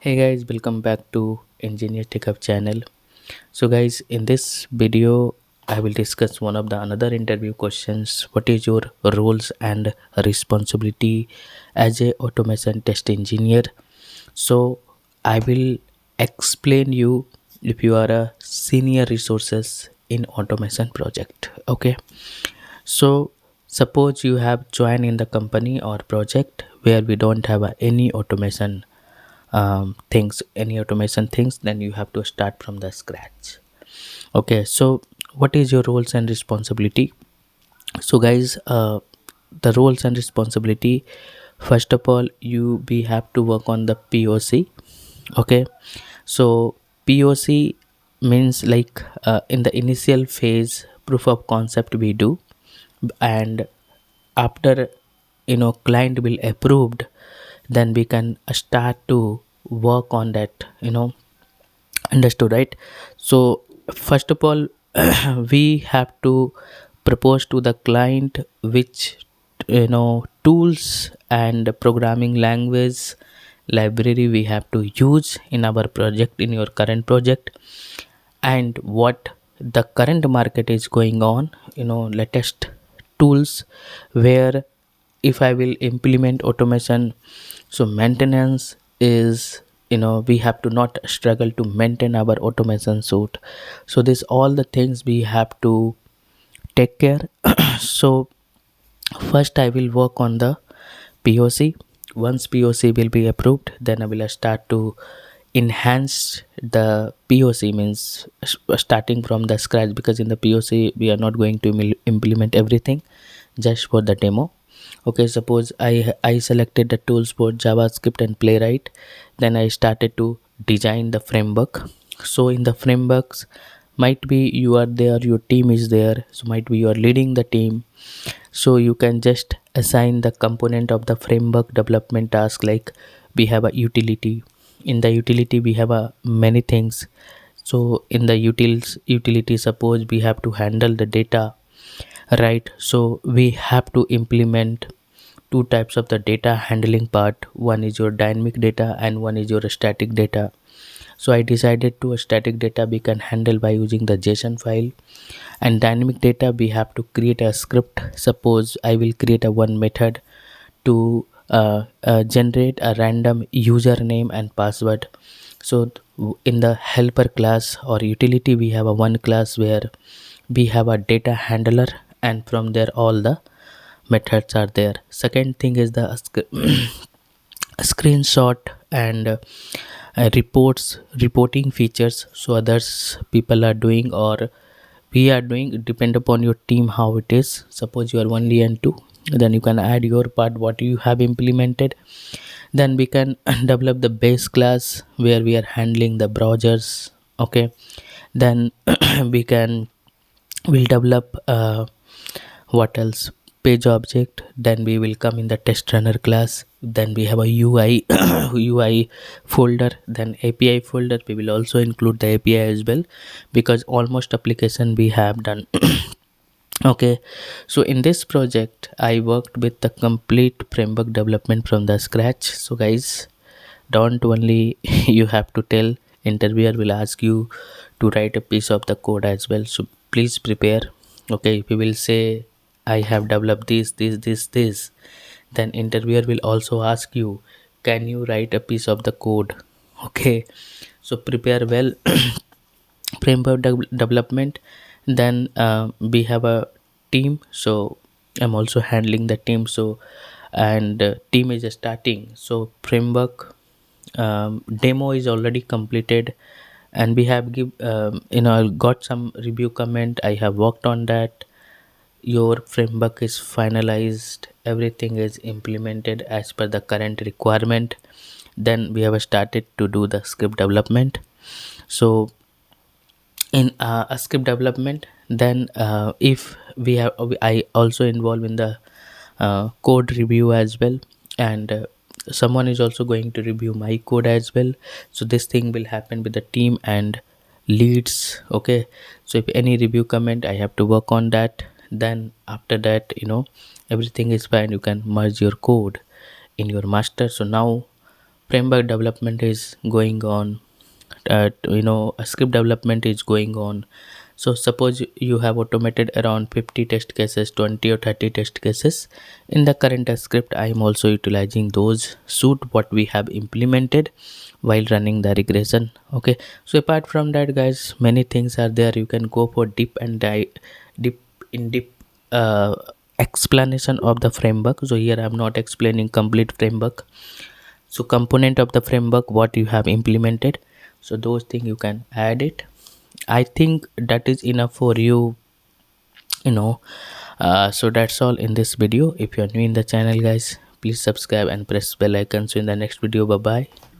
Hey guys, welcome back to Engineer Tech Up channel. So guys, in this video, I will discuss one of the another interview questions. What is your roles and responsibility as a automation test engineer? So I will explain you if you are a senior resources in automation project. Okay. So suppose you have joined in the company or project where we don't have any automation things, any automation things, then you have to start from the scratch. Okay, so what is your roles and responsibility? So guys, the roles and responsibility, first of all, we have to work on the POC. Okay, so POC means like in the initial phase proof of concept we do, and after client will approved, then we can start to work on that. Understood, right? So first of all, we have to propose to the client which tools and programming language library we have to use in our project, in your current project, and what the current market is going on, latest tools where if I will implement automation, so maintenance is, we have to not struggle to maintain our automation suite. So this all the things we have to take care. So first I will work on the POC. Once POC will be approved, then I will start to enhance the POC, means starting from the scratch, because in the POC we are not going to implement everything, just for the demo. Okay, suppose I selected the tools for JavaScript and Playwright, then I started to design the framework. So in the frameworks, might be you are there, your team is there, so might be you are leading the team, so you can just assign the component of the framework development task. Like we have a utility, in the utility we have a many things. So in the utility, suppose we have to handle the data, right? So we have to implement two types of the data handling part. One is your dynamic data and one is your static data. So I decided to a static data we can handle by using the JSON file, and dynamic data we have to create a script. Suppose I will create a one method to generate a random username and password. So in the helper class or utility, we have a one class where we have a data handler, and from there all the methods are there. Second thing is the screenshot and reporting features. So others people are doing or we are doing, depend upon your team how it is. Suppose you are only and two, then you can add your part what you have implemented. Then we can develop the base class where we are handling the browsers. Okay, then we'll develop what else, page object. Then we will come in the test runner class. Then we have a UI UI folder, then API folder. We will also include the API as well, because almost application we have done. Okay, so in this project I worked with the complete framework development from the scratch. So guys, don't only you have to tell, interviewer will ask you to write a piece of the code as well, so please prepare. Okay, if you will say I have developed this, then interviewer will also ask you, can you write a piece of the code? Okay, so prepare well. Framework development. Then we have a team, so I'm also handling the team. So and team is starting, so framework demo is already completed, and we have got some review comment. I have worked on that. Your framework is finalized, everything is implemented as per the current requirement. Then we have started to do the script development. So in a script development, then if we have I also involved in the code review as well, and someone is also going to review my code as well. So this thing will happen with the team and leads. Okay, so if any review comment, I have to work on that. Then after that, everything is fine, you can merge your code in your master. So now framework development is going on, a script development is going on. So suppose you have automated around 50 test cases, 20 or 30 test cases. In the current script, I am also utilizing those suit what we have implemented while running the regression. Okay, so apart from that guys, many things are there. You can go for deep in deep explanation of the framework. So here I'm not explaining complete framework. So component of the framework what you have implemented, so those things you can add it. I think that is enough for you, you know. So that's all in this video. If you're new in the channel guys, please subscribe and press bell icon. So in the next video, bye bye.